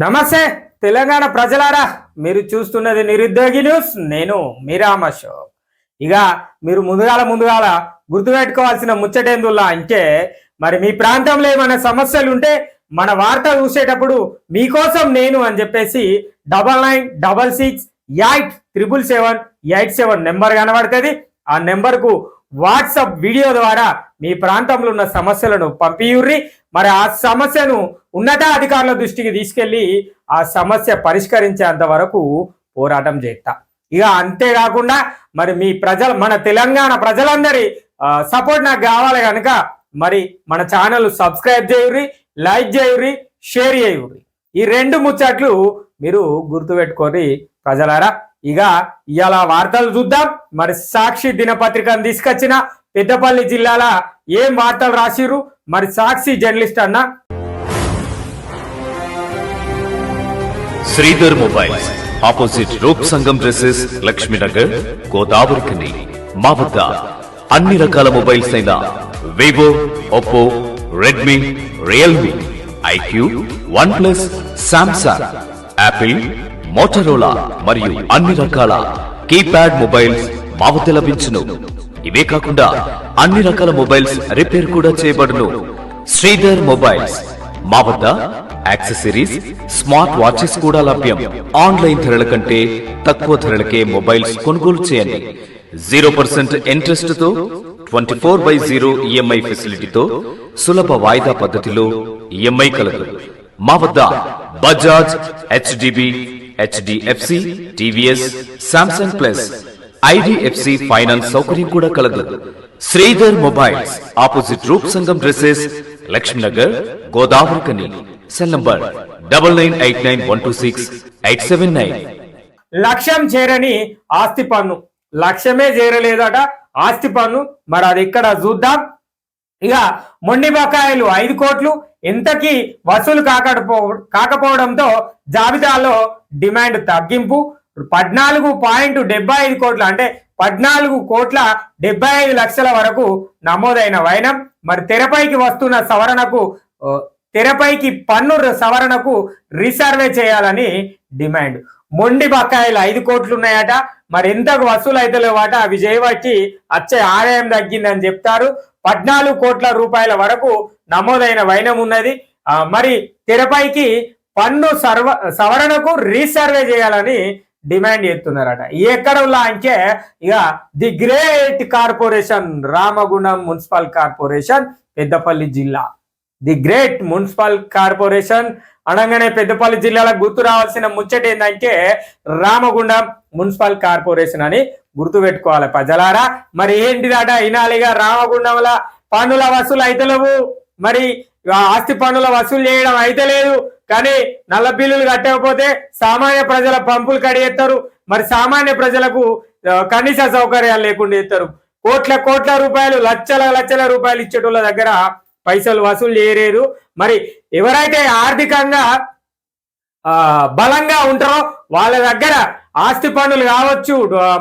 నమస్తే తెలంగాణ ప్రజలారా, మీరు చూస్తున్నది నిరుద్యోగి న్యూస్. నేను మీరామ్ అశోక్. ఇక మీరు ముందుగాల గుర్తుపెట్టుకోవాల్సిన ముచ్చటేందుల్లా అంటే, మరి మీ ప్రాంతంలో ఏమైనా సమస్యలు ఉంటే మన వార్త చూసేటప్పుడు మీకోసం నేను అని చెప్పేసి 9966887787 నెంబర్ కనబడుతుంది. ఆ నెంబర్కు వాట్సాప్ వీడియో ద్వారా మీ ప్రాంతంలో ఉన్న సమస్యలను పంపియుర్రి. మరి ఆ సమస్యను ఉన్నతాధికారుల దృష్టికి తీసుకెళ్లి ఆ సమస్య పరిష్కరించేంత వరకు పోరాటం చేస్తా. ఇక అంతేకాకుండా మరి మీ మన తెలంగాణ ప్రజలందరి సపోర్ట్ నాకు కావాలి కనుక మరి మన ఛానల్ సబ్స్క్రైబ్ చేయుర్రి, లైక్ చేయుర్రి, షేర్ చేయుర్రి. ఈ రెండు ముచ్చట్లు మీరు గుర్తుపెట్టుకోర్రి ప్రజలారా. ఇక ఇవాళ వార్తలు చూద్దాం. మరి సాక్షి దినపత్రికను తీసుకొచ్చిన పెద్దపల్లి జిల్లాల ఏం వార్తలు రాసిరు మరి సాక్షి జర్నలిస్ట్ అన్న. Sridhar mobiles opposite Roop Sangam dresses, Lakshminagar, Godavarikhani. మా వద్ద అన్ని రకాల మొబైల్స్ అయిన Vivo, Oppo, Redmi, Realme, iQOO, OnePlus, Samsung, Apple, Motorola మరియు అన్ని రకాల కీప్యాడ్ మొబైల్స్ మా వద్ద లభించును. ఇవే కాకుండా అన్ని రకాల మొబైల్స్ రిపేర్ కూడా చేయబడును. శ్రీధర్ మొబైల్స్ మా వద్ద యాక్సెసరీస్, స్మార్ట్ వాచెస్ కూడా లభ్యం. ఆన్లైన్ ధరల కంటే తక్కువ ధరలకే మొబైల్స్ కొనుగోలు చేయండి. 0% ఇంట్రెస్ట్ తో 24/0 ఈఎంఐ ఫెసిలిటీతో సులభ వాయిదా పద్ధతిలో ఈఎంఐ కలదు. మా వద్ద Bajaj, HDB, HDFC, TVS, Samsung plus, IDFC finance సౌకర్యం కూడా కలదు. Sridhar mobiles opposite Roop Sangam dresses, Lakshminagar, Godavarikhani. Cell number 9989126879. లక్ష్యం చేరని ఆస్తి పన్ను, లక్ష్యమే చేరలేదట ఆస్తి పన్ను. మరి అది ఇక్కడ చూద్దాం. ఇక మొండి బకాయిలు 5 కోట్లు ఎంతకీ వసూలు కాకపోవడంతో జాబితాలో డిమాండ్ తగ్గింపు. 14.75 కోట్లు అంటే 14,75,00,000 వరకు నమోదైన వైనం. మరి తెరపైకి వస్తున్న సవరణకు, తెరపైకి పన్ను సవరణకు రీసర్వే చేయాలని డిమాండ్. మొండి బకాయిలు 5 కోట్లు ఉన్నాయట. మరి ఎంతకు వసూలు అయితే లేవట. అవి చేయబట్టి వచ్చే ఆదాయం తగ్గిందని చెప్తారు. 14 కోట్ల రూపాయల వరకు నమోదైన వైనం ఉన్నది. మరి తెరపైకి పన్ను సవరణకు రీసర్వే చేయాలని డిమాండ్ చేస్తున్నారట. ఎక్కడ అంటే ఇక the great corporation, Ramagundam municipal corporation, Peddapalli జిల్లా. ది గ్రేట్ మున్సిపల్ కార్పొరేషన్ అనగానే పెద్దపల్లి జిల్లాలో గుర్తు రావాల్సిన ముచ్చట ఏంటంటే రామగుండం మున్సిపల్ కార్పొరేషన్ అని గుర్తు పెట్టుకోవాలి ప్రజలారా. మరి ఏంటిదట ఇనాలిగా, రామగుండంలో పన్నుల వసూలు అయితలేవు. మరి ఆస్తి పన్నుల వసూలు చేయడం అయితే లేదు. కానీ నల్ల బిల్లులు కట్టకపోతే సామాన్య ప్రజల పంపులు కడిగేస్తారు. మరి సామాన్య ప్రజలకు కనీస సౌకర్యాలు లేకుండా చేస్తారు. కోట్ల రూపాయలు, లక్షల రూపాయలు ఇచ్చేటోళ్ళ దగ్గర పైసలు వసూలు చేయలేరు. మరి ఎవరైతే ఆర్థికంగా బలంగా ఉంటారో వాళ్ళ దగ్గర ఆస్తి పన్నులు కావచ్చు,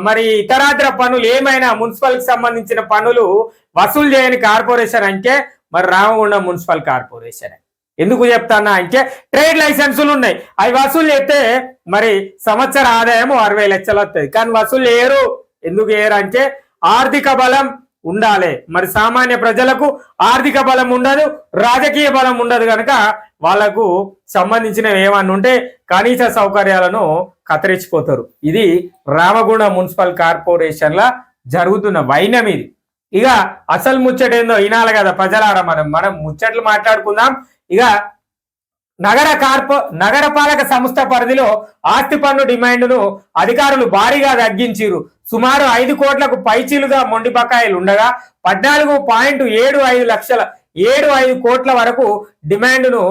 మరి ఇతరాతర పన్నులు ఏమైనా మున్సిపల్ కి సంబంధించిన పన్నులు వసూలు చేయని కార్పొరేషన్ అంటే మరి రామగుండం మున్సిపల్ కార్పొరేషన్. ఎందుకు చెప్తానా అంటే ట్రేడ్ లైసెన్సులు ఉన్నాయి. అవి వసూలు చేస్తే మరి సంవత్సర ఆదాయం 60 లక్షలు వస్తుంది. కానీ వసూలు చేయరు. ఎందుకు చేయరు అంటే ఆర్థిక బలం ఉండాలి. మరి సామాన్య ప్రజలకు ఆర్థిక బలం ఉండదు, రాజకీయ బలం ఉండదు. కనుక వాళ్లకు సంబంధించిన ఏమన్నా ఉంటే కనీస సౌకర్యాలను కత్తిరించిపోతారు. ఇది రామగుండం మున్సిపల్ కార్పొరేషన్ లా జరుగుతున్న వైనం ఇది. ఇక అసలు ముచ్చటేందో వినాలి కదా ప్రజలారా. మనం ముచ్చట్లు మాట్లాడుకుందాం. ఇక నగరపాలక సంస్థ పరిధిలో ఆస్తి పన్ను డిమాండ్ను అధికారులు భారీగా తగ్గించారు. సుమారు 5 కోట్లకు పైచీలుగా మొండి బకాయిలు ఉండగా 14.75 కోట్ల వరకు డిమాండ్ను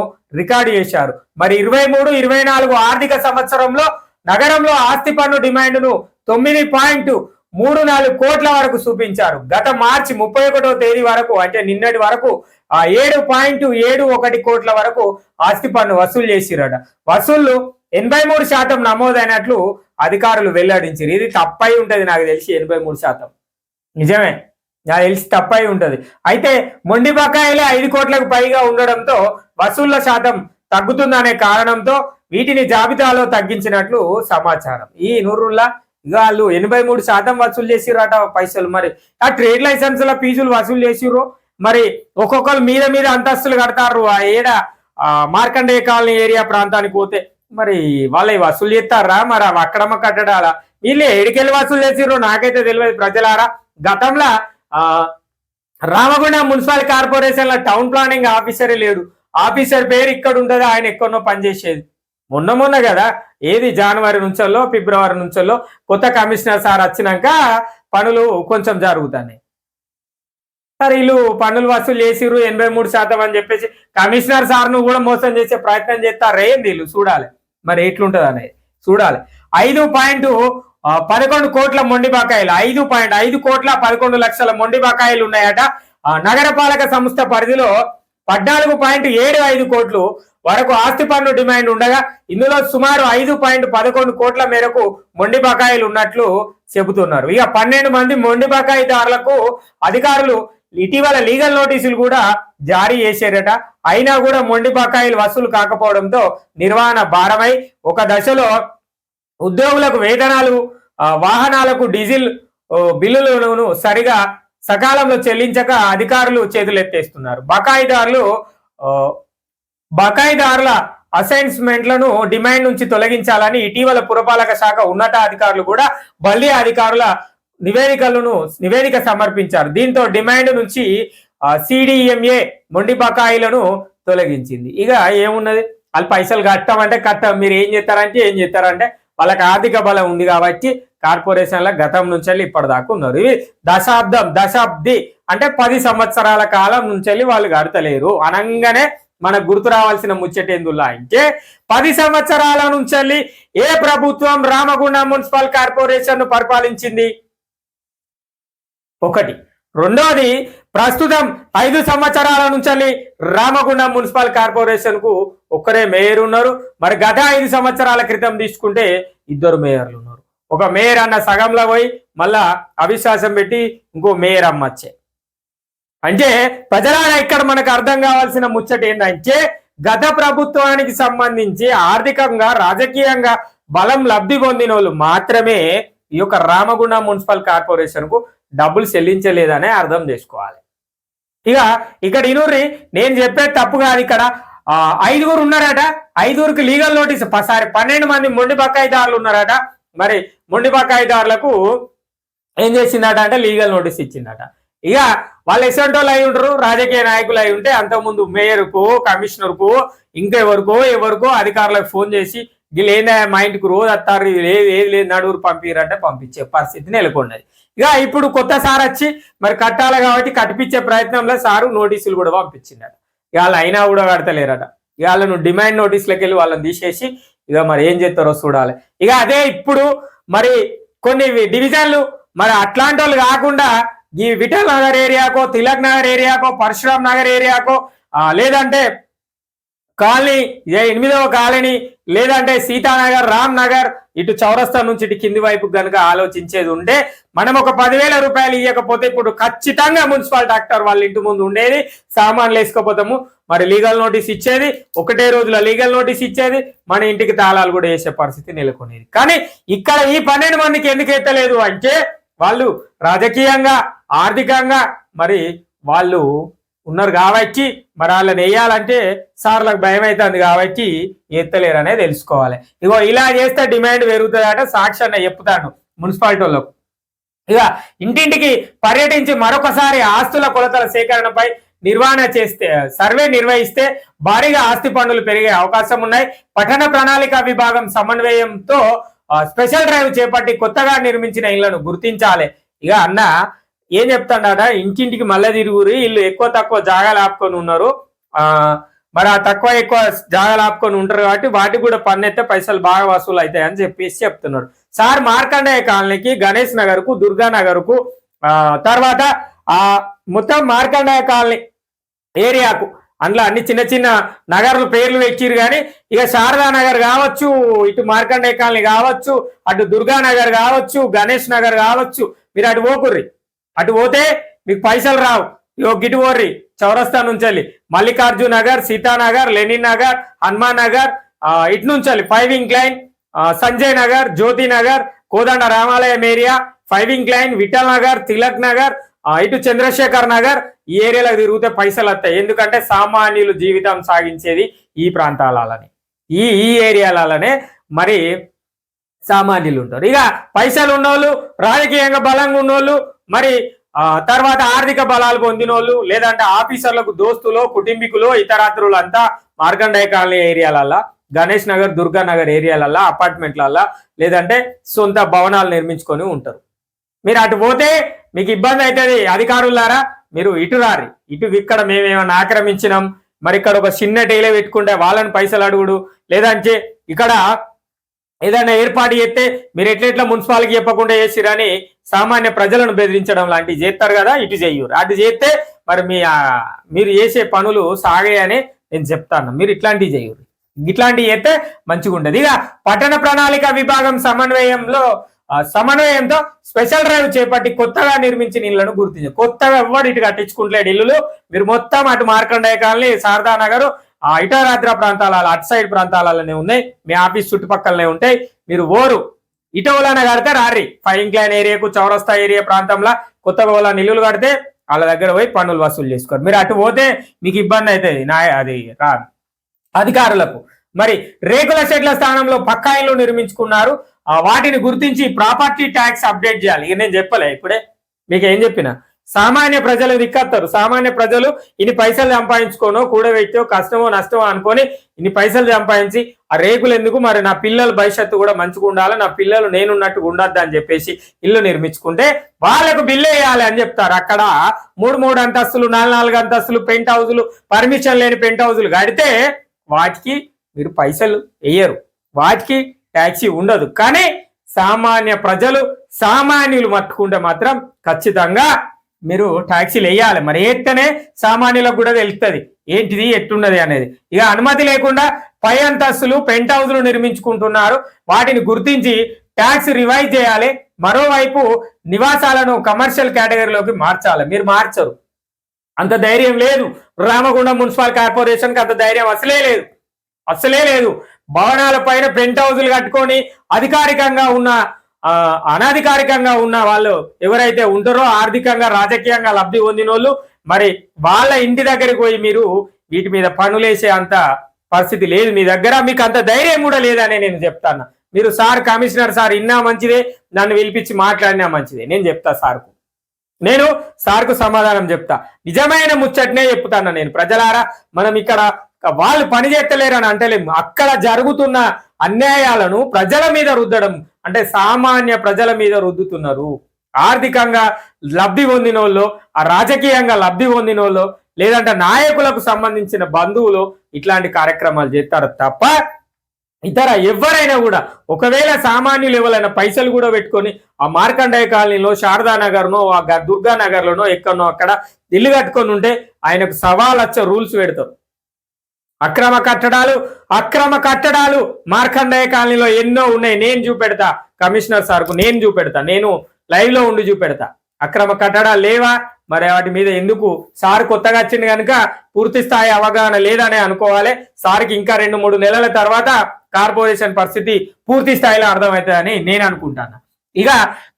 రికార్డు చేశారు. మరి 23-24 ఆర్థిక సంవత్సరంలో నగరంలో ఆస్తి పన్ను డిమాండ్ను 9.34 కోట్ల వరకు చూపించారు. గత మార్చి 31వ తేదీ వరకు అంటే నిన్నటి వరకు 7.71 కోట్ల వరకు ఆస్తి పన్ను వసూలు చేసిరట. వసూళ్లు 83% నమోదైనట్లు అధికారులు వెల్లడించారు. ఇది తప్పై ఉంటది నాకు తెలిసి. 83% నిజమే, నాకు తెలిసి తప్పై ఉంటది. అయితే మొండి బకాయిలే 5 కోట్లకు పైగా ఉండడంతో వసూళ్ల శాతం తగ్గుతుందనే కారణంతో వీటిని జాబితాలో తగ్గించినట్లు సమాచారం. ఈ నూరుల్లా ఇక వాళ్ళు 83% వసూలు చేసిరట పైసలు. మరి ఆ ట్రేడ్ లైసెన్సుల ఫీజులు వసూలు చేసిర్రు. మరి ఒక్కొక్కరు మీద మీద అంతస్తులు కడతారు. ఆ ఏడ మార్కండేయ కాలనీ ఏరియా ప్రాంతానికి పోతే మరి వాళ్ళ వసూలు చేస్తారా? మరి అక్రమ కట్టడాలా? వీళ్ళు ఏడికెళ్ళి వసూలు చేసిర్రు నాకైతే తెలియదు ప్రజలారా. గతంలో రామగుండం మున్సిపల్ కార్పొరేషన్ లో టౌన్ ప్లానింగ్ ఆఫీసరే లేడు. ఆఫీసర్ పేరు ఇక్కడ ఉండదు, ఆయన ఎక్కడో పనిచేసేది. మొన్న కదా ఏది జనవరి నుంచో ఫిబ్రవరి నుంచో కొత్త కమిషనర్ సార్ వచ్చినాక పనులు కొంచెం జరుగుతున్నాయి. సార్ వీళ్ళు పన్నులు వసూలు చేసిర్రు 83% అని చెప్పేసి కమిషనర్ సార్ను కూడా మోసం చేసే ప్రయత్నం చేస్తారు. ఏంది వీళ్ళు చూడాలి మరి ఎట్లుంటది అనేది చూడాలి. 5.11 కోట్ల మొండి బకాయిలు, 5.5 కోట్ల 11 లక్షల మొండి బకాయిలు ఉన్నాయట. నగరపాలక సంస్థ పరిధిలో 14.75 కోట్లు వరకు ఆస్తి పన్ను డిమాండ్ ఉండగా ఇందులో సుమారు 5.11 కోట్ల మేరకు మొండి బకాయిలు ఉన్నట్లు చెబుతున్నారు. ఇక 12 మంది మొండి బకాయిదారులకు అధికారులు ఇటీవల లీగల్ నోటీసులు కూడా జారీ చేశారట. అయినా కూడా మొండి బకాయిలు వసూలు కాకపోవడంతో నిర్వహణ భారమై ఒక దశలో ఉద్యోగులకు వేతనాలు, వాహనాలకు డీజిల్ బిల్లులను సకాలంలో చెల్లించక అధికారులు చేతులెత్తేస్తున్నారు. బకాయిదారుల అసైన్మెంట్లను డిమాండ్ నుంచి తొలగించాలని ఇటీవల పురపాలక శాఖ ఉన్నతాధికారులు కూడా బల్లి అధికారుల నివేదిక సమర్పించారు. దీంతో డిమాండ్ నుంచి సిడిఎంఏ మొండి బకాయిలను తొలగించింది. ఇక ఏమున్నది, వాళ్ళు పైసలు కట్టమంటే మీరు ఏం చేస్తారంటే వాళ్ళకి ఆర్థిక బలం ఉంది కాబట్టి కార్పొరేషన్ల గతం నుంచి ఇప్పటిదాకా ఉన్నారు. ఇవి దశాబ్ది అంటే 10 సంవత్సరాల కాలం నుంచి వాళ్ళు కడతలేరు అనగానే మనకు గుర్తు రావాల్సిన ముచ్చటేందులా అంటే 10 సంవత్సరాల నుంచి ఏ ప్రభుత్వం రామగుండం మున్సిపల్ కార్పొరేషన్ ను పరిపాలించింది? ఒకటి. రెండోది, ప్రస్తుతం 5 సంవత్సరాల నుంచి రామగుండం మున్సిపల్ కార్పొరేషన్ కు ఒక్కరే మేయర్ ఉన్నారు. మరి గత 5 సంవత్సరాల క్రితం తీసుకుంటే 2 మేయర్లు ఉన్నారు. ఒక మేయర్ అన్న సగంలో పోయి మళ్ళా అవిశ్వాసం పెట్టి ఇంకో మేయర్ అమ్మచ్చే. అంటే ప్రజలారా ఇక్కడ మనకు అర్థం కావాల్సిన ముచ్చట ఏంటంటే గత ప్రభుత్వానికి సంబంధించి ఆర్థికంగా రాజకీయంగా బలం లబ్ధి పొందిన వాళ్ళు మాత్రమే ఈ యొక్క రామగుండం మున్సిపల్ కార్పొరేషన్ కు డబ్బులు చెల్లించలేదనే అర్థం చేసుకోవాలి. ఇక ఇక్కడ ఇనూరి నేను చెప్పేది తప్పు కాదు. ఇక్కడ 5 ఉన్నారట, 5కి లీగల్ నోటీస్ 12 మంది మొండి బకాయిదారులు ఉన్నారట. మరి మొండి బకాయిదారులకు ఏం చేసిందట అంటే లీగల్ నోటీస్ ఇచ్చిందట. ఇక వాళ్ళు ఎసంటోళ్ళు అయి ఉంటారు, రాజకీయ నాయకులు అయి ఉంటే అంతకుముందు మేయర్కు, కమిషనర్కు, ఎవరికో అధికారులకు ఫోన్ చేసి వీళ్ళు ఏందా మా ఇంటికి రోజు వస్తారు, ఏది లేదు నడువురు పంపిరంటే పంపించే పరిస్థితి నెలకొన్నది. ఇక ఇప్పుడు కొత్త సార్ వచ్చి మరి కట్టాలి కాబట్టి కట్టిపించే ప్రయత్నంలో సారు నోటీసులు కూడా పంపించిందట. ఇవాళ అయినా కూడా కడతలేరట. ఇవాళ డిమాండ్ నోటీసులకు వెళ్ళి వాళ్ళని తీసేసి ఇక మరి ఏం చేస్తారో చూడాలి. ఇక అదే ఇప్పుడు మరి కొన్ని డివిజన్లు మరి అట్లాంటి వాళ్ళు కాకుండా ఈ విఠల్ నగర్ ఏరియాకో, తిలక్ నగర్ ఏరియాకో, పరశురామ్ నగర్ ఏరియాకో, లేదంటే కాలనీ 8వ కాలనీ, లేదంటే సీతానగర్, రామ్ నగర్, ఇటు చౌరస్తా నుంచి ఇటు కింది వైపు కనుక ఆలోచించేది ఉంటే మనం ఒక 10,000 రూపాయలు ఇవ్వకపోతే ఇప్పుడు ఖచ్చితంగా మున్సిపల్ డాక్టర్ వాళ్ళ ఇంటి ముందు ఉండేది, సామాన్లు వేసుకోపోతాము, మరి లీగల్ నోటీస్ ఇచ్చేది, ఒకటే రోజులో లీగల్ నోటీస్ ఇచ్చేది, మన ఇంటికి తాళాలు కూడా వేసే పరిస్థితి నెలకొనేది. కానీ ఇక్కడ ఈ 12 మందికి ఎందుకు ఎత్తలేదు అంటే వాళ్ళు రాజకీయంగా, ఆర్థికంగా మరి వాళ్ళు ఉన్నారు కాబట్టి మరి వాళ్ళని వేయాలంటే సార్లకు భయం అవుతుంది కాబట్టి ఎత్తలేరనే తెలుసుకోవాలి. ఇగో ఇలా చేస్తే డిమాండ్ పెరుగుతుందట. సాక్షి చెప్తాను మున్సిపాలిటీ వాళ్ళకు. ఇక ఇంటింటికి పర్యటించి మరొకసారి ఆస్తుల కొలతల సేకరణపై సర్వే నిర్వహిస్తే భారీగా ఆస్తి పన్నులు పెరిగే అవకాశం ఉన్నాయి. పట్టణ ప్రణాళిక విభాగం సమన్వయంతో స్పెషల్ డ్రైవ్ చేపట్టి కొత్తగా నిర్మించిన ఇళ్లను గుర్తించాలి. ఇక అన్న ఏం చెప్తాడట, ఇంటింటికి మళ్ళీ తిరుగురు, వీళ్ళు ఎక్కువ తక్కువ జాగాలు ఆపుకొని ఉన్నారు, మరి ఆ తక్కువ ఎక్కువ జాగాలు ఆపుకొని ఉంటారు కాబట్టి వాటికి కూడా పన్నెత్తే పైసలు బాగా వసూలు అవుతాయని చెప్పేసి చెప్తున్నాడు సార్. మార్కండేయ కాలనీకి, గణేష్ నగర్ కు, దుర్గా నగర్ కు, తర్వాత మొత్తం మార్కండేయ కాలనీ ఏరియాకు అందులో అన్ని చిన్న చిన్న నగర్లు పేర్లు పెట్టిరు. కానీ ఇక శారదా నగర్ కావచ్చు, ఇటు మార్కండేయ కాలనీ కావచ్చు, అటు దుర్గా నగర్ కావచ్చు, గణేష్ నగర్ కావచ్చు, మీరు అటు పోకుర్రి. అటు పోతే మీకు పైసలు రావు. గిటు పోర్రి, చౌరస్తా నుంచి వెళ్ళి మల్లికార్జున్ నగర్, సీతానగర్, లెనిన్ నగర్, హనుమాన్ నగర్, ఇటు నుంచి వెళ్ళి 5 ఇంక్లైన్, సంజయ్ నగర్, జ్యోతి నగర్, కోదండ రామాలయం ఏరియా, 5 ఇంక్లైన్, విఠల్ నగర్, తిలక్ నగర్, ఇటు చంద్రశేఖర్ నగర్, ఈ ఏరియాలకు తిరిగితే పైసలు వస్తాయి. ఎందుకంటే సామాన్యులు జీవితం సాగించేది ఈ ప్రాంతాలనే, ఈ ఏరియాలనే మరి సామాన్యులు ఉంటారు. ఇక పైసలు ఉన్నోళ్ళు, రాజకీయంగా బలంగా ఉన్నోళ్ళు, మరి తర్వాత ఆర్థిక బలాలు పొందినోళ్ళు, లేదంటే ఆఫీసర్లకు దోస్తులో, కుటుంబీకులు, ఇతరాత్రులు అంతా మార్కండేయ కాలనీ ఏరియాలల్లా, గణేష్ నగర్, దుర్గా నగర్ ఏరియాలల్లా, అపార్ట్మెంట్లల్లా, లేదంటే సొంత భవనాలు నిర్మించుకొని ఉంటారు. మీరు అటు పోతే మీకు ఇబ్బంది అవుతుంది. అధికారులారా మీరు ఇటు రారి, ఇటు ఇక్కడ మేమేమన్నా ఆక్రమించినాం, మరి ఇక్కడ ఒక చిన్న టైలే పెట్టుకుంటే వాళ్ళని పైసలు అడుగుడు, లేదంటే ఇక్కడ ఏదైనా ఏర్పాటు చేస్తే మీరు ఎట్లెట్లా మున్సిపాలిటీకి చెప్పకుండా చేసిరని సామాన్య ప్రజలను బెదిరించడం లాంటివి చేస్తారు కదా, ఇటు చెయ్యరు. అటు చేస్తే మరి మీరు చేసే పనులు సాగాయని నేను చెప్తాను. మీరు ఇట్లాంటివి చెయ్యరు, ఇట్లాంటివి చేస్తే మంచిగా ఉండదు. ఇక పట్టణ ప్రణాళిక విభాగం సమన్వయంతో స్పెషల్ డ్రైవ్ చేపట్టి కొత్తగా నిర్మించిన ఇళ్లను గుర్తించారు. కొత్తగా ఎవరు ఇటు కట్టించుకుంటలేడు ఇల్లులు. మీరు మొత్తం అటు మార్కండేయ కాలనీ, శారదా నగర్, ఇటరాద్ర ప్రాంతాల అటు సైడ్ ప్రాంతాలలోనే ఉన్నాయి, మీ ఆఫీస్ చుట్టుపక్కలనే ఉంటాయి. మీరు ఇటోలాన కడితే రారి 5 ఇంక్లైన్ ఏరియాకు, చౌరస్తా ఏరియా ప్రాంతంలో కొత్తగా వాళ్ళ ఇల్లులు కడితే వాళ్ళ దగ్గర పోయి పన్నులు వసూలు చేసుకోరు. మీరు అటు పోతే మీకు ఇబ్బంది అవుతుంది అది అధికారులకు. మరి రేకుల షెడ్ల స్థానంలో పక్కా ఇల్లు నిర్మించుకున్నారు, వాటిని గుర్తించి ప్రాపర్టీ ట్యాక్స్ అప్డేట్ చేయాలి. ఇక నేను చెప్పలే ఇప్పుడే మీకు ఏం చెప్పిన, సామాన్య ప్రజలు దిక్కత్తారు. సామాన్య ప్రజలు ఇన్ని పైసలు సంపాదించుకోనో, కూడబెట్టో, కష్టమో నష్టమో అనుకొని ఇన్ని పైసలు సంపాదించి ఆ రేకులు ఎందుకు, మరి నా పిల్లల భవిష్యత్తు కూడా మంచిగా ఉండాలి, నా పిల్లలు నేనున్నట్టుగా ఉండద్దు అని చెప్పేసి ఇల్లు నిర్మించుకుంటే వాళ్ళకు బిల్లు వేయాలి అని చెప్తారు. అక్కడ 3 అంతస్తులు, 4 అంతస్తులు పెంట్ హౌజులు, పర్మిషన్ లేని పెంట్ హౌజులు కడితే వాటికి మీరు పైసలు వేయరు, వాటికి ట్యాక్సీ ఉండదు. కానీ సామాన్య ప్రజలు, సామాన్యులు మట్టుకుంటే మాత్రం ఖచ్చితంగా మీరు ట్యాక్సీలు వేయాలి. మరి వేస్తేనే సామాన్యులకు కూడా తెలుస్తుంది ఏంటిది ఎట్టున్నది అనేది. ఇక అనుమతి లేకుండా 5 అంతస్తులు పెంట్ హౌజులు నిర్మించుకుంటున్నారు, వాటిని గుర్తించి ట్యాక్స్ రివైజ్ చేయాలి. మరోవైపు నివాసాలను కమర్షియల్ కేటగిరీలోకి మార్చాలి. మీరు మార్చరు, అంత ధైర్యం లేదు. రామగుండం మున్సిపల్ కార్పొరేషన్కి అంత ధైర్యం అసలే లేదు. భవనాల పైన పెంట్ హౌజులు కట్టుకొని అధికారికంగా ఉన్న, అనధికారికంగా ఉన్న వాళ్ళు ఎవరైతే ఉంటారో, ఆర్థికంగా రాజకీయంగా లబ్ధి పొందిన వాళ్ళు, మరి వాళ్ళ ఇంటి దగ్గరికి పోయి మీరు వీటి మీద పనులేసే అంత పరిస్థితి లేదు మీ దగ్గర, మీకు అంత ధైర్యం కూడా లేదని నేను చెప్తాను. మీరు సార్ కమిషనర్ సార్ ఇన్నా మంచిదే, నన్ను పిలిపించి మాట్లాడినా మంచిదే, నేను చెప్తా సార్కు, నేను సార్కు సమాధానం చెప్తా. నిజమైన ముచ్చట్నే చెప్తాను నేను. ప్రజలారా, మనం ఇక్కడ వాళ్ళు పని చేస్తలేరని అంటలేము, అక్కడ జరుగుతున్న అన్యాయాలను ప్రజల మీద రుద్దడం అంటే సామాన్య ప్రజల మీద రుద్దుతున్నారు. ఆర్థికంగా లబ్ధి పొందిన వాళ్ళు, ఆ రాజకీయంగా లబ్ధి పొందిన వాళ్ళు, లేదంటే నాయకులకు సంబంధించిన బంధువులు ఇట్లాంటి కార్యక్రమాలు చేస్తారు తప్ప ఇతర ఎవరైనా కూడా, ఒకవేళ సామాన్యులు ఎవరైనా పైసలు కూడా పెట్టుకొని ఆ మార్కండేయ కాలనీలో, శారదా నగర్నో, ఆ దుర్గా నగర్లోనో ఎక్కడనో అక్కడ ఇల్లు కట్టుకొని ఉంటే ఆయనకు 1,00,000 రూల్స్ పెడతారు. అక్రమ కట్టడాలు మార్కండేయ కాలనీలో ఎన్నో ఉన్నాయి. నేను చూపెడతా కమిషనర్ సార్కు, నేను లైవ్ లో ఉండి చూపెడతా. అక్రమ కట్టడాలు లేవా, మరి వాటి మీద ఎందుకు సార్ కొత్తగా వచ్చింది కనుక పూర్తి స్థాయి అవగాహన లేదనే అనుకోవాలి. సార్కి ఇంకా 2-3 నెలల తర్వాత కార్పొరేషన్ పరిస్థితి పూర్తి స్థాయిలో అర్థమవుతుందని నేను అనుకుంటాను. ఇక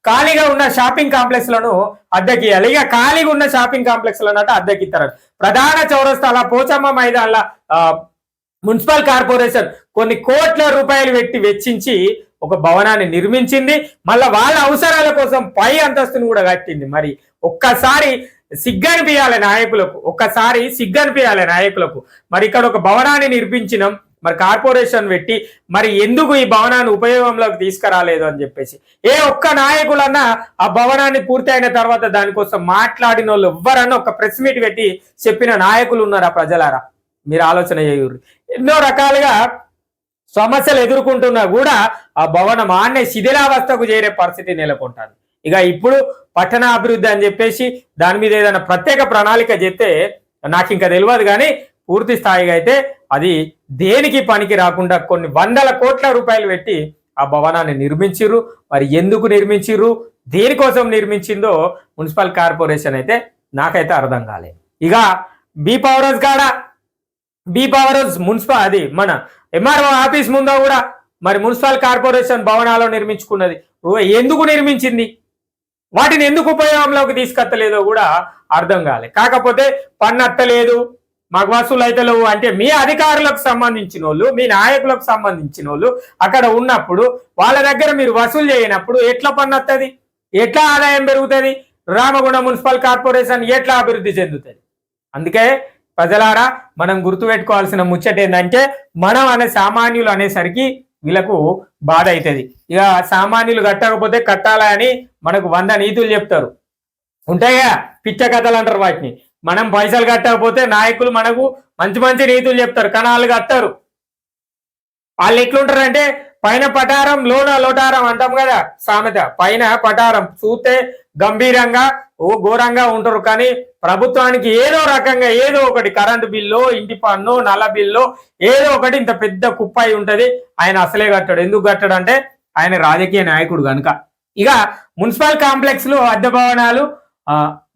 ఖాళీగా ఉన్న షాపింగ్ కాంప్లెక్స్ లను అద్దెకియాలి. ఇక ఖాళీగా ఉన్న షాపింగ్ కాంప్లెక్స్ లను అద్దెకిస్తారు. ప్రధాన చౌరస్తాల, పోచమ్మ మైదాన్ల మున్సిపల్ కార్పొరేషన్ కొన్ని కోట్ల రూపాయలు వెచ్చించి ఒక భవనాన్ని నిర్మించింది. మళ్ళీ వాళ్ళ అవసరాల కోసం 5 అంతస్తును కూడా కట్టింది. మరి ఒక్కసారి సిగ్గనిపియాలి నాయకులకు, మరి ఇక్కడ ఒక భవనాన్ని నిర్మించినాం, మరి కార్పొరేషన్ పెట్టి మరి ఎందుకు ఈ భవనాన్ని ఉపయోగంలోకి తీసుకురాలేదు అని చెప్పేసి ఏ ఒక్క నాయకులన్నా ఆ భవనాన్ని పూర్తి అయిన తర్వాత దానికోసం మాట్లాడిన వాళ్ళు ఎవ్వరన్నా ఒక ప్రెస్ మీట్ పెట్టి చెప్పిన నాయకులు ఉన్నారా? ప్రజలారా, మీరు ఆలోచన చేయరు. ఎన్నో రకాలుగా సమస్యలు ఎదుర్కొంటున్నా కూడా ఆ భవనం ఆన్నే శిథిలావస్థకు చేరే పరిస్థితి నెలకొంటారు. ఇక ఇప్పుడు పట్టణ అభివృద్ధి అని చెప్పేసి దాని మీద ఏదైనా ప్రత్యేక ప్రణాళిక చేస్తే నాకు ఇంకా తెలియదు, కానీ పూర్తి స్థాయిగా అయితే అది దేనికి పనికి రాకుండా కొన్ని 100 కోట్ల రూపాయలు పెట్టి ఆ భవనాన్ని నిర్మించిర్రు. మరి ఎందుకు నిర్మించిర్రు, దేనికోసం నిర్మించిందో మున్సిపల్ కార్పొరేషన్ అయితే నాకైతే అర్థం కాలేదు. ఇక బి పవర్ హౌస్ కాడ, బి పవర్ హౌస్ మున్సిపల్ అది మన ఎంఆర్ఓ ఆఫీస్ ముందో కూడా మరి మున్సిపల్ కార్పొరేషన్ భవనాలు నిర్మించుకున్నది. ఎందుకు నిర్మించింది, వాటిని ఎందుకు ఉపయోగంలోకి తీసుకొత్తలేదో కూడా అర్థం కాలే. కాకపోతే పన్ను అత్తలేదు, మాకు వసూలు అయితే లేవు అంటే మీ అధికారులకు సంబంధించిన వాళ్ళు, మీ నాయకులకు సంబంధించిన వాళ్ళు అక్కడ ఉన్నప్పుడు వాళ్ళ దగ్గర మీరు వసూలు చేయనప్పుడు ఎట్లా పన్ను వస్తుంది, ఎట్లా ఆదాయం పెరుగుతుంది, రామగుండం మున్సిపల్ కార్పొరేషన్ ఎట్లా అభివృద్ధి చెందుతుంది? అందుకే ప్రజలారా మనం గుర్తుపెట్టుకోవాల్సిన ముచ్చట ఏంటంటే, మనం అనే సామాన్యులు అనేసరికి వీళ్ళకు బాధ అవుతుంది. ఇక సామాన్యులు కట్టకపోతే కట్టాలా అని మనకు 100 నీతులు చెప్తారు, ఉంటాయా పిచ్చ కథలు అంటారు వాటిని. మనం పైసలు కట్టకపోతే నాయకులు మనకు మంచి మంచి నీతులు చెప్తారు, కానీ వాళ్ళు కట్టారు. వాళ్ళు ఎట్లుంటారంటే పైన పటారం లోన లోటారం అంటాం కదా సామెత, పైన పటారం చూస్తే గంభీరంగా ఘోరంగా ఉంటారు, కానీ ప్రభుత్వానికి ఏదో రకంగా ఏదో ఒకటి కరెంటు బిల్లు, ఇంటి పన్ను, నల్ల బిల్లు ఏదో ఒకటి ఇంత పెద్ద కుప్పాయి ఉంటది. ఆయన అసలే కట్టాడు. ఎందుకు కట్టాడు అంటే ఆయన రాజకీయ నాయకుడు కనుక. ఇక మున్సిపల్ కాంప్లెక్స్ లో అద్దె భవనాలు,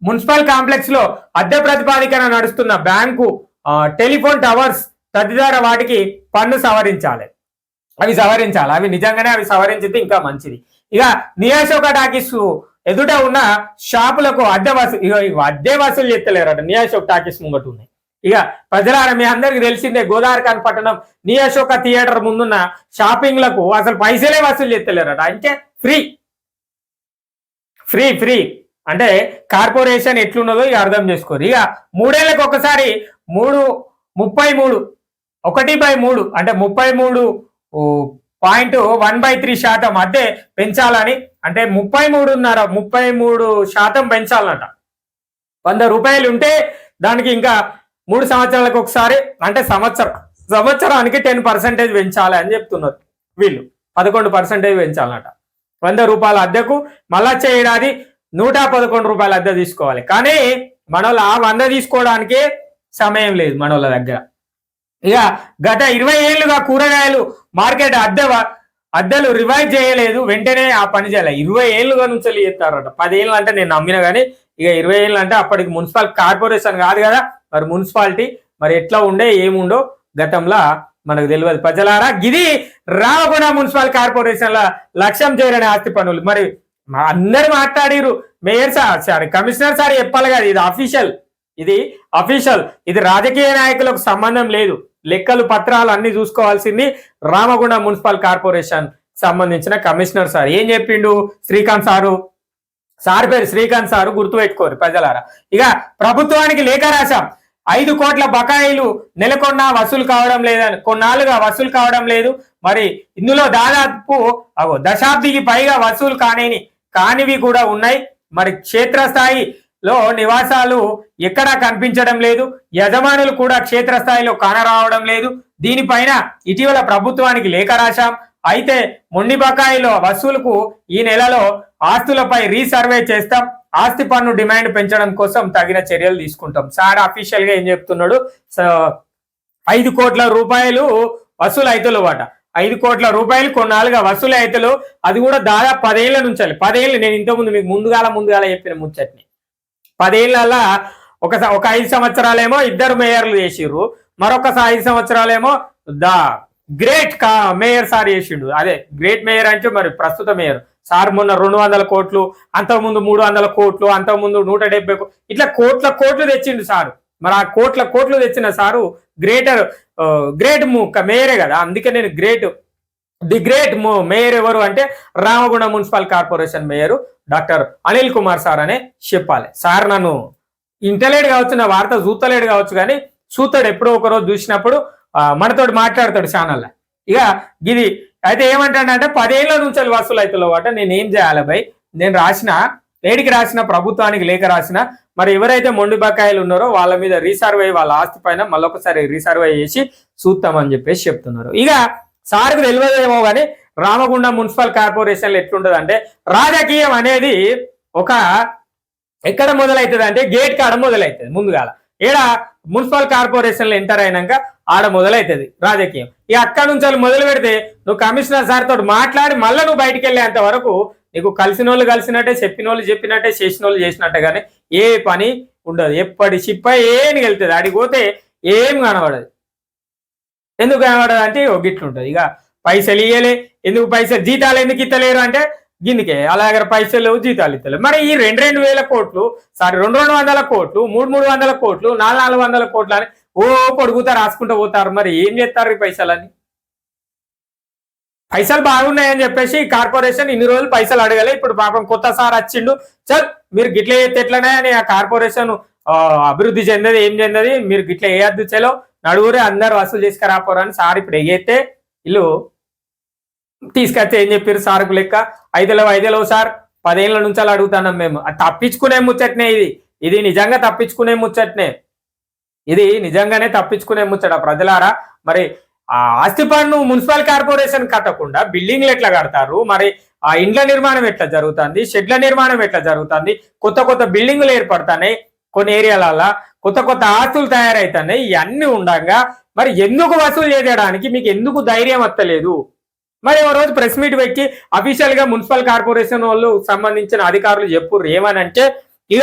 మున్సిపల్ కాంప్లెక్స్ లో అద్దె ప్రతిపాదికన నడుస్తున్న బ్యాంకు, టెలిఫోన్ టవర్స్ తదితర వాటికి పన్ను సవరించాలి. అవి నిజంగానే అవి సవరించితే ఇంకా మంచిది. ఇక నియాశోక టాకీస్ ఎదుట ఉన్న షాపులకు అద్దె వసూలు చేస్తలేరట. నియాశోక్ టాకీస్ ముంగట ఉన్నాయి. ఇక ప్రజలారా మీ అందరికి తెలిసిందే, గోదావరిఖాన్ పట్టణం నియాశోక థియేటర్ ముందున్న షాపింగ్లకు అసలు పైసలే వసూలు చేస్తలేరట. అంటే ఫ్రీ ఫ్రీ ఫ్రీ అంటే కార్పొరేషన్ ఎట్లున్నదో ఇక అర్థం చేసుకోరు. ఇక 3 ఏళ్లకు ఒకసారి 33 1/3 అంటే 33.1/3% అద్దె పెంచాలని, అంటే 33% పెంచాలన్నట. 100 రూపాయలు ఉంటే దానికి ఇంకా 3 సంవత్సరాలకు ఒకసారి అంటే సంవత్సరానికి 10% పెంచాలి అని చెప్తున్నారు వీళ్ళు. 11% పెంచాలన్నట 100 రూపాయల అద్దెకు. మళ్ళా వచ్చే ఏడాది 111 రూపాయల అద్దె తీసుకోవాలి. కానీ మనోళ్ళ 100 తీసుకోవడానికే సమయం లేదు మనోళ్ళ దగ్గర. ఇక గత 20 ఏళ్లుగా కూరగాయలు మార్కెట్ అద్దెలు రివైజ్ చేయలేదు, వెంటనే ఆ పని చేయాలి. 20 ఏళ్ళుగా నుంచి చేస్తారట. 10 ఏళ్ళు అంటే నేను నమ్మిన కానీ ఇక 20 ఏళ్ళు అంటే అప్పటికి మున్సిపల్ కార్పొరేషన్ కాదు కదా, మరి మున్సిపాలిటీ మరి ఎట్లా ఉండే ఏముండో గతంలో మనకు తెలియదు. ప్రజలారా గిది రామగుండం మున్సిపల్ కార్పొరేషన్ల లక్ష్యం చేరని ఆస్తి పన్నులు. మరి అందరు మాట్లాడిరు, మేయర్ సార్ కమిషనర్ సార్ చెప్పాలి కదా, ఇది అఫీషియల్, ఇది రాజకీయ నాయకులకు సంబంధం లేదు. లెక్కలు పత్రాలు అన్ని చూసుకోవాల్సింది రామగుండం మున్సిపల్ కార్పొరేషన్ సంబంధించిన కమిషనర్ సార్. ఏం చెప్పిండు శ్రీకాంత్ సార్ పేరు శ్రీకాంత్ సారు, గుర్తుపెట్టుకోరు ప్రజలారా. ఇక ప్రభుత్వానికి లేఖ రాశాం, 5 కోట్ల బకాయిలు నెలకొన్నా వసూలు కావడం లేదని, కొన్నాళ్ళుగా వసూలు కావడం లేదు. మరి ఇందులో దాదాపు దశాబ్దికి పైగా వసూలు కానివి కూడా ఉన్నాయి. మరి క్షేత్రస్థాయిలో నివాసాలు ఎక్కడా కనిపించడం లేదు, యజమానులు కూడా క్షేత్రస్థాయిలో కానరావడం లేదు. దీనిపైన ఇటీవల ప్రభుత్వానికి లేఖ రాశాం. అయితే మొండి బకాయిలో వసూలుకు ఈ నెలలో ఆస్తులపై రీసర్వే చేస్తాం, ఆస్తి పన్ను డిమాండ్ పెంచడం కోసం తగిన చర్యలు తీసుకుంటాం. సార్ అఫీషియల్ గా ఏం చెప్తున్నాడు, 5 కోట్ల రూపాయలు వసూలు అయితలు అట. 5 కోట్ల రూపాయలు కొన్నాళ్ళుగా వసూలు అయితలు, అది కూడా దాదాపు 10 ఏళ్ల నుంచి. 10 ఏళ్ళు నేను ఇంతకుముందు మీకు ముందుగాల చెప్పిన ముచ్చట్ని. 10 ఏళ్ళ ఒక 5 సంవత్సరాలేమో 2 మేయర్లు చేసిర్రు, మరొక 5 సంవత్సరాలేమో గ్రేట్ మేయర్ సార్ చేసిండు. అదే గ్రేట్ మేయర్ అంటే మరి ప్రస్తుత మేయర్ సార్ మొన్న 200 కోట్లు, అంతకుముందు 300 కోట్లు, అంతకుముందు 170 ఇట్లా కోట్లు తెచ్చిండు సారు. మరి ఆ కోట్లు తెచ్చిన సారు గ్రేట్ మేయరే కదా. అందుకే నేను ది గ్రేట్ మేయర్ ఎవరు అంటే Ramagundam municipal corporation mayor doctor Anil Kumar sir అనే చెప్పాలి. సార్ నన్ను ఇంటలేడు కావచ్చు, నా వార్త చూస్తలేడు కావచ్చు, కానీ చూస్తాడు ఎప్పుడో ఒకరోజు చూసినప్పుడు మనతోటి మాట్లాడతాడు ఛానల్లో. ఇక ఇది అయితే ఏమంటాడంటే 10 ఏళ్ల నుంచి వసూలు అవుతున్నావు అట. నేనేం చేయాలి భయ్, నేను ఏడికి రాసిన ప్రభుత్వానికి లేఖ రాసిన, మరి ఎవరైతే మొండి బకాయిలు ఉన్నారో వాళ్ళ మీద రీసర్వే, వాళ్ళ ఆస్తి పైన మళ్ళొకసారి రీసర్వే చేసి చూస్తామని చెప్పేసి చెప్తున్నారు. ఇక సార్కు తెలియదేమో కానీ రామగుండం మున్సిపల్ కార్పొరేషన్లో ఎట్లుంటది అంటే, రాజకీయం అనేది ఎక్కడ మొదలవుతుంది అంటే గేట్ కాడ మొదలవుతుంది. ముందుగాల ఏడా మున్సిపల్ కార్పొరేషన్లో ఎంటర్ అయినాక ఆడ మొదలవుతుంది రాజకీయం. ఈ అక్కడి నుంచి మొదలు పెడితే నువ్వు కమిషనర్ సార్ తోటి మాట్లాడి మళ్ళీ నువ్వు బయటికి వెళ్ళేంత వరకు నీకు కలిసిన వాళ్ళు కలిసినట్టే, చెప్పిన వాళ్ళు చెప్పినట్టే, చేసిన వాళ్ళు చేసినట్టే, కానీ ఏ పని ఉండదు. ఎప్పటి షిప్ అయి ఏం వెళ్తుంది, అడిగి పోతే ఏం కనబడదు. ఎందుకు కనబడదు అంటే గిట్లుంటది. ఇక పైసలు ఇయ్యలే, ఎందుకు పైసలు జీతాలు ఎందుకు ఇస్తలేరు అంటే గిందికే అలాగే పైసలు లేవు, జీతాలు ఇస్తలేవు. మరి ఈ 2,200 కోట్లు, సారీ 200 కోట్లు, 300 కోట్లు, 400 కోట్లు అని పొడుగుతా రాసుకుంటూ పోతారు. మరి ఏం చేస్తారు ఈ పైసలని? పైసలు బాగున్నాయని చెప్పేసి కార్పొరేషన్ ఇన్ని రోజులు పైసలు అడగలే. ఇప్పుడు పాపం కొత్త సార్ వచ్చిండు, చల్ మీరు గిట్ల చేస్తే ఎట్లనే అని ఆ కార్పొరేషన్ అభివృద్ధి చెందది ఏం చెందది, మీరు గిట్ల వేయద్దు, చలో నడుగురే అందరు వసూలు చేసుకురాపోరని సార్ ఇప్పుడు ఎగైతే వీళ్ళు తీసుకొస్తే ఏం చెప్పారు, సార్కు లెక్క 5,000 సార్ 10 ఏళ్ళ నుంచి అలా అడుగుతున్నాం మేము. అది తప్పించుకునే ముచ్చట్నే, ఇది నిజంగా తప్పించుకునే ముచ్చట్నే, ఇది నిజంగానే తప్పించుకునే ముచ్చట ప్రజలారా. మరి ఆ ఆస్తి పన్ను మున్సిపల్ కార్పొరేషన్ కట్టకుండా బిల్డింగ్లు ఎట్లా కడతారు, మరి ఆ ఇండ్ల నిర్మాణం ఎట్లా జరుగుతుంది, షెడ్ల నిర్మాణం ఎట్లా జరుగుతుంది, కొత్త బిల్డింగులు ఏర్పడుతున్నాయి, కొన్ని ఏరియాలలో కొత్త ఆస్తులు తయారవుతున్నాయి. ఇవన్నీ ఉండగా మరి ఎందుకు వసూలు చేయడానికి మీకు ఎందుకు ధైర్యం వస్తలేదు? మరి ఓ రోజు ప్రెస్ మీట్ పెట్టి అఫీషియల్ గా మున్సిపల్ కార్పొరేషన్ వాళ్ళు సంబంధించిన అధికారులు చెప్పుర్రు ఏమనంటే, ఇక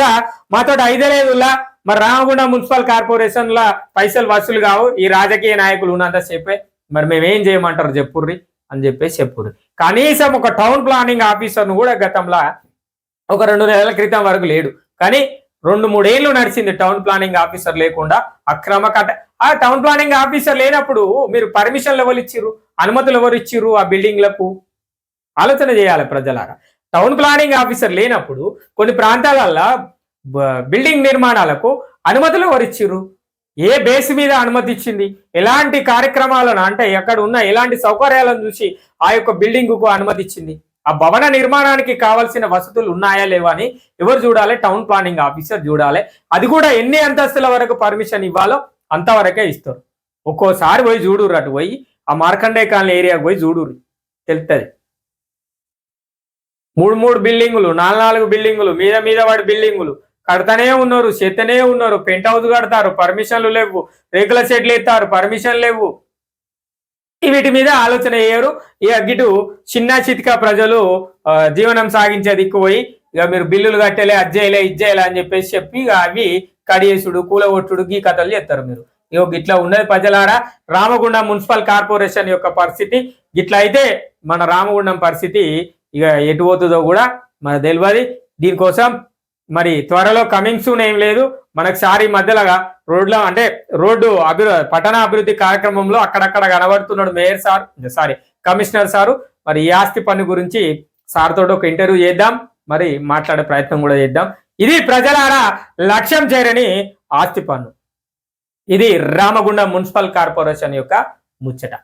మాతో 5 లేదులా మరి రామగుండం మున్సిపల్ కార్పొరేషన్ లా పైసలు వసూలు కావు, ఈ రాజకీయ నాయకులు ఉన్నంత చెప్పే, మరి మేమేం చేయమంటారు చెప్పుర్రి అని చెప్పేసి చెప్పుర్రి. కనీసం ఒక టౌన్ ప్లానింగ్ ఆఫీసర్ను కూడా గతంలో ఒక 2 నెలల క్రితం వరకు లేడు, కానీ 2-3 ఏళ్ళు నడిచింది టౌన్ ప్లానింగ్ ఆఫీసర్ లేకుండా అక్రమ కట్ట. ఆ టౌన్ ప్లానింగ్ ఆఫీసర్ లేనప్పుడు మీరు పర్మిషన్లు ఎవరు ఇచ్చిర్రు, అనుమతులు ఎవరు ఇచ్చిర్రు ఆ బిల్డింగ్లకు? ఆలోచన చేయాలి ప్రజలారా. టౌన్ ప్లానింగ్ ఆఫీసర్ లేనప్పుడు కొన్ని ప్రాంతాలల్లో బిల్డింగ్ నిర్మాణాలకు అనుమతులు ఎవరు ఇచ్చిర్రు? ఏ బేస్ మీద అనుమతి ఇచ్చింది? ఎలాంటి కార్యక్రమాలను అంటే ఎక్కడ ఉన్న ఎలాంటి సౌకర్యాలను చూసి ఆ యొక్క బిల్డింగ్కు అనుమతి ఇచ్చింది? ఆ భవన నిర్మాణానికి కావాల్సిన వసతులు ఉన్నాయా లేవా అని ఎవరు చూడాలి? టౌన్ ప్లానింగ్ ఆఫీసర్ చూడాలి. అది కూడా ఎన్ని అంతస్తుల వరకు పర్మిషన్ ఇవ్వాలో అంతవరకే ఇస్తారు. ఒక్కోసారి పోయి చూడుర్రు, అటు పోయి ఆ మార్కండే కాలనీ ఏరియాకి పోయి చూడుర్రు, తెలుస్తుంది. 3 బిల్డింగులు, 4 బిల్డింగులు, మీద వాడి బిల్డింగులు కడతానే ఉన్నారు, చేతనే ఉన్నారు. పెంట్ హౌస్ కడతారు, పర్మిషన్లు లేవు. రేకుల షెడ్లు ఎత్తారు, పర్మిషన్ లేవు. వీటి మీద ఆలోచన చేయరు. ఇక గిటు చిన్న చితిక ప్రజలు జీవనం సాగించే దిక్కు పోయి ఇక మీరు బిల్లులు కట్టేలే, అజ్జేయలే, ఇజ్జేయలే అని చెప్పి ఇక అవి కడియేసుడు, కూలగొట్టుడు గీ కథలు చేస్తారు మీరు. ఇక గిట్లా ఉన్నది ప్రజలారా రామగుండం మున్సిపల్ కార్పొరేషన్ యొక్క పరిస్థితి. గిట్లా అయితే మన రామగుండం పరిస్థితి ఇక ఎటు పోతుందో కూడా మన తెలియదు. దీనికోసం మరి త్వరలో కమింగ్ సూన్ ఏం లేదు మనకు. సారి మధ్యలోగా రోడ్లో అంటే పట్టణ అభివృద్ధి కార్యక్రమంలో అక్కడక్కడ కనబడుతున్నాడు mayor sir, sorry commissioner sir. మరి ఈ ఆస్తి పన్ను గురించి సార్ తోటి ఒక ఇంటర్వ్యూ చేద్దాం, మరి మాట్లాడే ప్రయత్నం కూడా చేద్దాం. ఇది ప్రజలారా లక్ష్యం చేరని ఆస్తి పన్ను. ఇది రామగుండం మున్సిపల్ కార్పొరేషన్ యొక్క ముచ్చట.